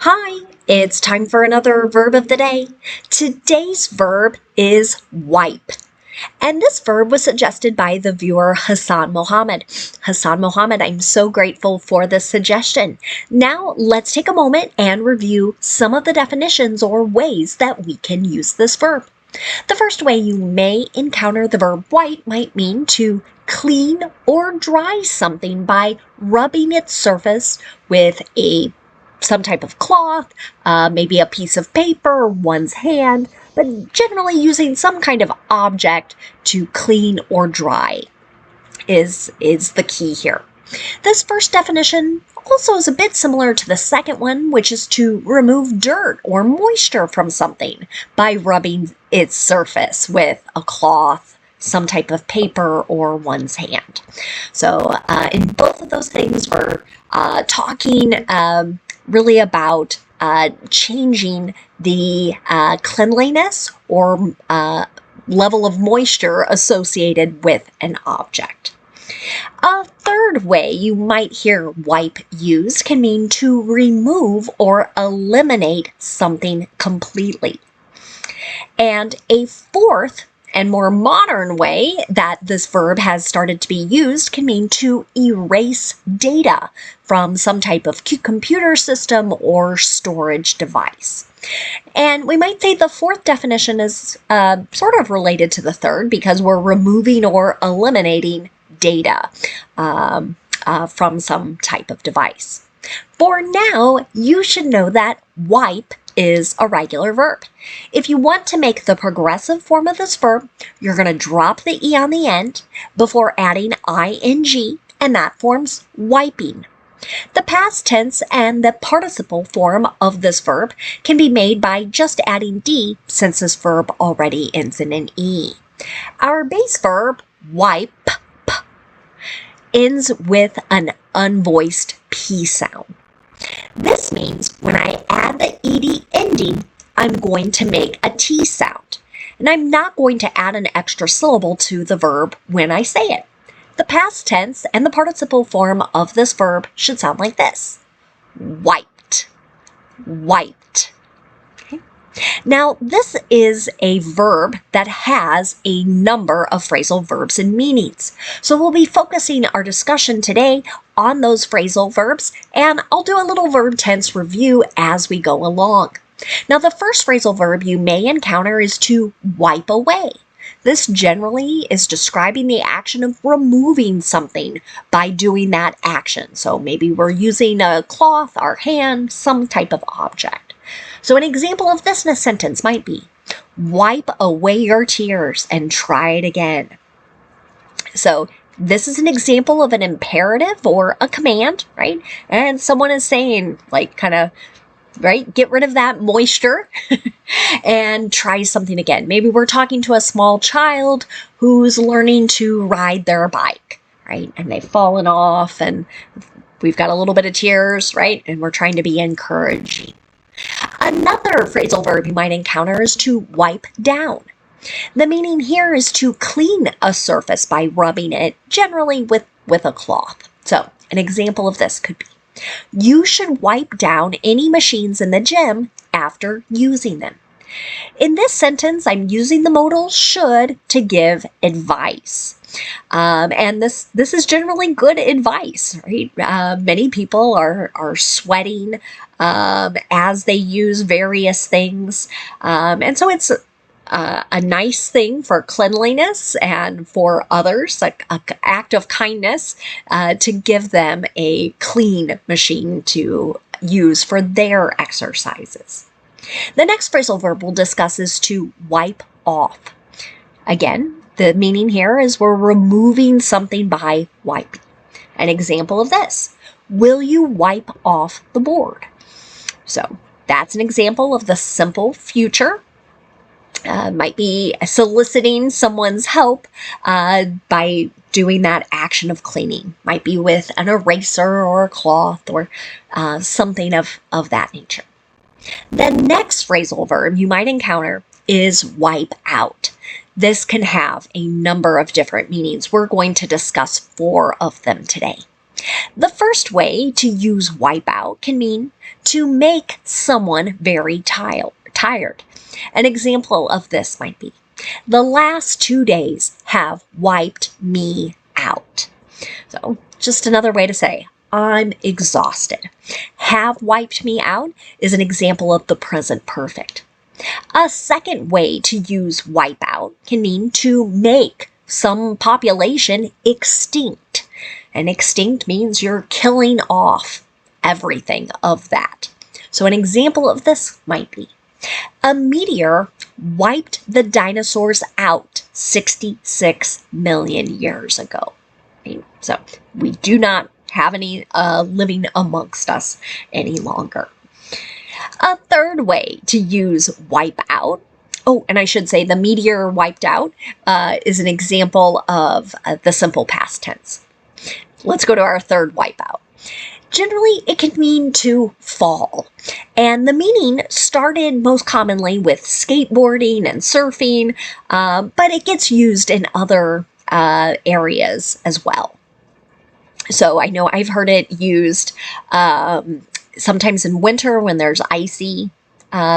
Hi, it's time for another verb of the day. Today's verb is wipe. And this verb was suggested by the viewer Hassan Mohammed. Hassan Mohammed, I'm so grateful for this suggestion. Now let's take a moment and review some of the definitions or ways that we can use this verb. The first way you may encounter the verb wipe might mean to clean or dry something by rubbing its surface with some type of cloth, maybe a piece of paper, one's hand, but generally using some kind of object to clean or dry is the key here. This first definition also is a bit similar to the second one, which is to remove dirt or moisture from something by rubbing its surface with a cloth, some type of paper, or one's hand. So in both of those things, we're talking really about changing the cleanliness or level of moisture associated with an object. A third way you might hear wipe used can mean to remove or eliminate something completely. And a fourth and more modern way that this verb has started to be used can mean to erase data from some type of computer system or storage device. And we might say the fourth definition is sort of related to the third because we're removing or eliminating data from some type of device. For now, you should know that wipe is a regular verb. If you want to make the progressive form of this verb, you're going to drop the E on the end before adding ing, and that forms wiping. The past tense and the participle form of this verb can be made by just adding D since this verb already ends in an E. Our base verb, wipe, ends with an unvoiced P sound. This means when I add the ed ending, I'm going to make a T sound. And I'm not going to add an extra syllable to the verb when I say it. The past tense and the participle form of this verb should sound like this. Wiped. Wiped. Okay. Now, this is a verb that has a number of phrasal verbs and meanings. So we'll be focusing our discussion today on those phrasal verbs, and I'll do a little verb tense review as we go along. Now, the first phrasal verb you may encounter is to wipe away. This generally is describing the action of removing something by doing that action. So maybe we're using a cloth, our hand, some type of object. So an example of this in a sentence might be, wipe away your tears and try it again. So this is an example of an imperative or a command, right? And someone is saying, like, kind of, right, get rid of that moisture and try something again. Maybe we're talking to a small child who's learning to ride their bike, right? And they've fallen off and we've got a little bit of tears, right? And we're trying to be encouraging. Another phrasal verb you might encounter is to wipe down. The meaning here is to clean a surface by rubbing it, generally with a cloth. So an example of this could be, you should wipe down any machines in the gym after using them. In this sentence, I'm using the modal should to give advice. And this is generally good advice, right? Many people are sweating as they use various things. And so it's a nice thing for cleanliness and for others, like an act of kindness to give them a clean machine to use for their exercises. The next phrasal verb we'll discuss is to wipe off. Again, the meaning here is we're removing something by wiping. An example of this, will you wipe off the board? So that's an example of the simple future. Might be soliciting someone's help by doing that action of cleaning. Might be with an eraser or a cloth or something of that nature. The next phrasal verb you might encounter is wipe out. This can have a number of different meanings. We're going to discuss 4 of them today. The first way to use wipe out can mean to make someone very tired. An example of this might be, the last 2 days have wiped me out. So just another way to say, I'm exhausted. Have wiped me out is an example of the present perfect. A second way to use wipe out can mean to make some population extinct. And extinct means you're killing off everything of that. So an example of this might be, a meteor wiped the dinosaurs out 66 million years ago. So we do not have any living amongst us any longer. A third way to use wipe out, oh, and I should say the meteor wiped out is an example of the simple past tense. Let's go to our third wipe out. Generally, it can mean to fall, and the meaning started most commonly with skateboarding and surfing, but it gets used in other areas as well. So I know I've heard it used sometimes in winter when there's icy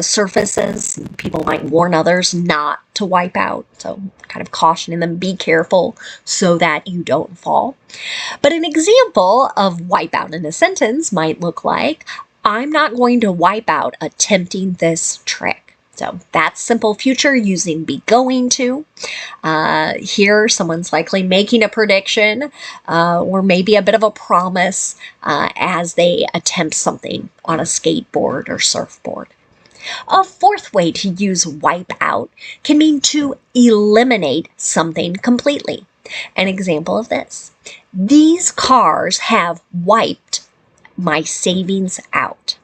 surfaces. People might warn others not to wipe out, so kind of cautioning them, be careful so that you don't fall. But an example of wipe out in a sentence might look like, I'm not going to wipe out attempting this trick. So that's simple future using be going to. Here, someone's likely making a prediction or maybe a bit of a promise as they attempt something on a skateboard or surfboard. A fourth way to use wipe out can mean to eliminate something completely. An example of this, these cars have wiped my savings out.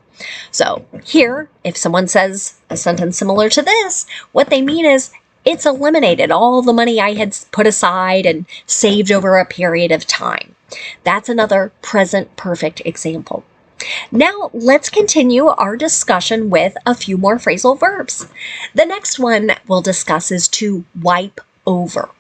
So here, if someone says a sentence similar to this, what they mean is, it's eliminated all the money I had put aside and saved over a period of time. That's another present perfect example. Now let's continue our discussion with a few more phrasal verbs. The next one we'll discuss is to wipe over.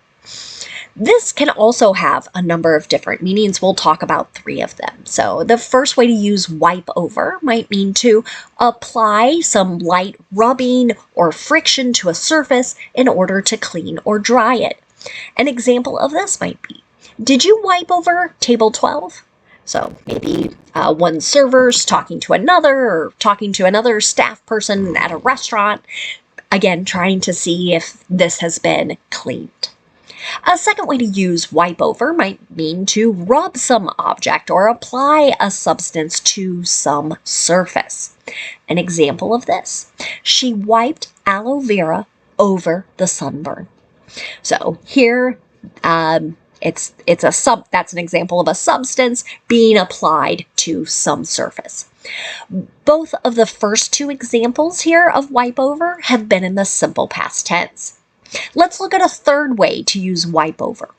This can also have a number of different meanings. We'll talk about 3 of them. So the first way to use wipe over might mean to apply some light rubbing or friction to a surface in order to clean or dry it. An example of this might be, did you wipe over table 12? So maybe one server's talking to another or talking to another staff person at a restaurant, again, trying to see if this has been cleaned. A second way to use wipe over might mean to rub some object or apply a substance to some surface. An example of this, she wiped aloe vera over the sunburn. So here, that's an example of a substance being applied to some surface. Both of the first 2 examples here of wipe over have been in the simple past tense. Let's look at a third way to use wipe over.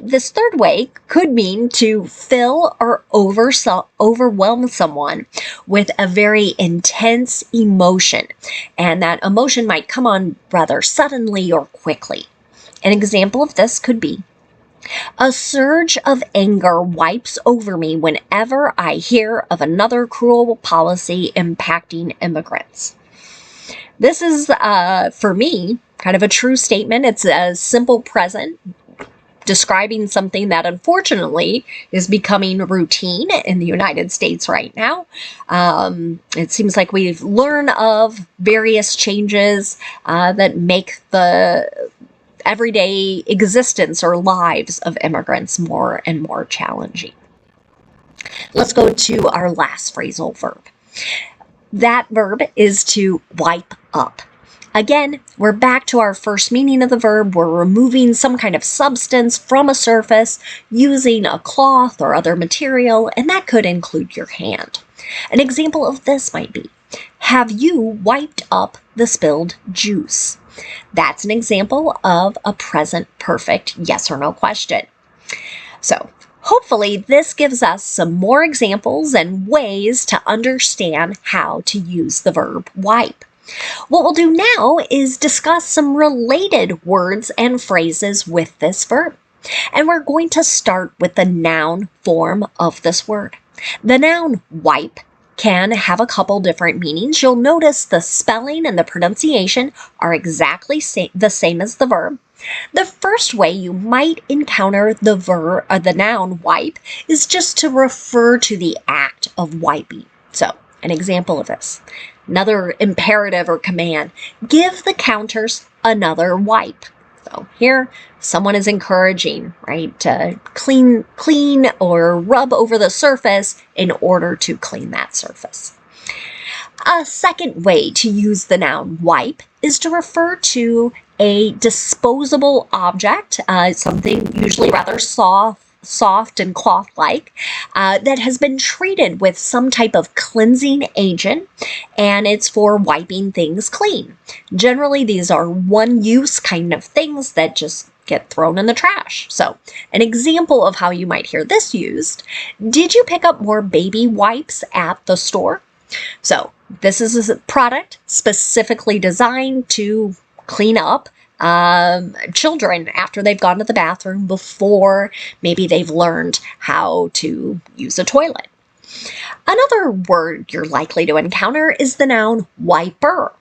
This third way could mean to fill or overwhelm someone with a very intense emotion, and that emotion might come on rather suddenly or quickly. An example of this could be, a surge of anger wipes over me whenever I hear of another cruel policy impacting immigrants. This is, for me, kind of a true statement. It's a simple present describing something that unfortunately is becoming routine in the United States right now. It seems like we've learned of various changes that make the everyday existence or lives of immigrants more and more challenging. Let's go to our last phrasal verb. That verb is to wipe up. Again, we're back to our first meaning of the verb. We're removing some kind of substance from a surface using a cloth or other material, and that could include your hand. An example of this might be, have you wiped up the spilled juice? That's an example of a present perfect yes or no question. So hopefully this gives us some more examples and ways to understand how to use the verb wipe. What we'll do now is discuss some related words and phrases with this verb. And we're going to start with the noun form of this word. The noun wipe can have a couple different meanings. You'll notice the spelling and the pronunciation are exactly the same as the verb. The first way you might encounter the noun wipe is just to refer to the act of wiping. So, an example of this. Another imperative or command, give the counters another wipe. So here, someone is encouraging, right, to clean or rub over the surface in order to clean that surface. A second way to use the noun wipe is to refer to a disposable object, something usually rather soft and cloth-like, that has been treated with some type of cleansing agent, and it's for wiping things clean. Generally, these are one-use kind of things that just get thrown in the trash. So, an example of how you might hear this used, did you pick up more baby wipes at the store? So, this is a product specifically designed to clean up children after they've gone to the bathroom, before maybe they've learned how to use a toilet. Another word you're likely to encounter is the noun wiper.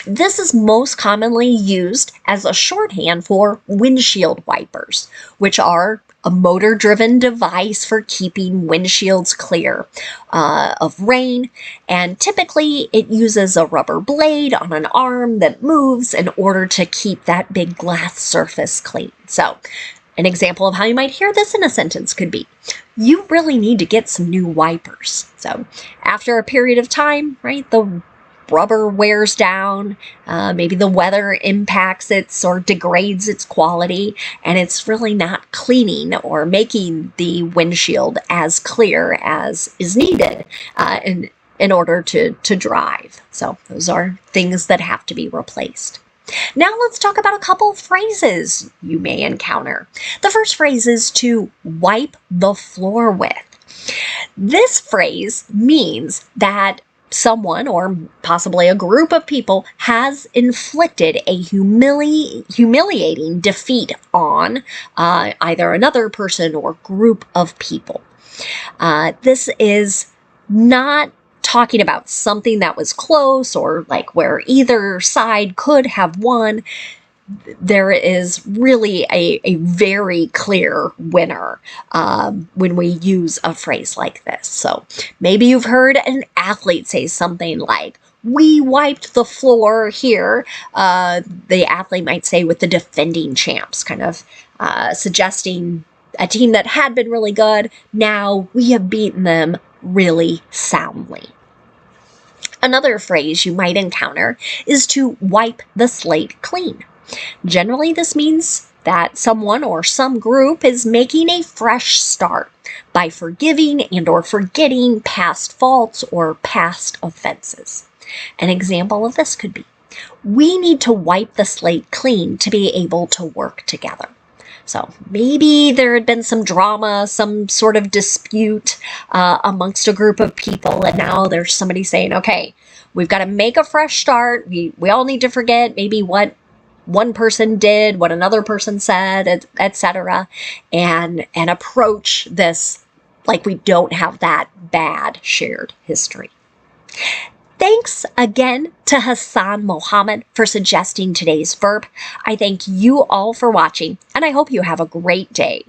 This is most commonly used as a shorthand for windshield wipers, which are a motor-driven device for keeping windshields clear of rain, and typically it uses a rubber blade on an arm that moves in order to keep that big glass surface clean. So, an example of how you might hear this in a sentence could be, you really need to get some new wipers. So, after a period of time, right, the rubber wears down, maybe the weather impacts it or degrades its quality, and it's really not cleaning or making the windshield as clear as is needed in order to drive. So those are things that have to be replaced. Now let's talk about a couple phrases you may encounter. The first phrase is to wipe the floor with. This phrase means that someone, or possibly a group of people, has inflicted a humiliating defeat on either another person or group of people. This is not talking about something that was close or like where either side could have won. There is really a very clear winner when we use a phrase like this. So maybe you've heard an athlete say something like, we wiped the floor here. The athlete might say with the defending champs, kind of suggesting a team that had been really good, now we have beaten them really soundly. Another phrase you might encounter is to wipe the slate clean. Generally, this means that someone or some group is making a fresh start by forgiving and or forgetting past faults or past offenses. An example of this could be, we need to wipe the slate clean to be able to work together. So maybe there had been some drama, some sort of dispute amongst a group of people, and now there's somebody saying, okay, we've got to make a fresh start. We all need to forget maybe what one person did, what another person said, etc., and approach this like we don't have that bad shared history. Thanks again to Hassan Mohammed for suggesting today's verb. I thank you all for watching, and I hope you have a great day.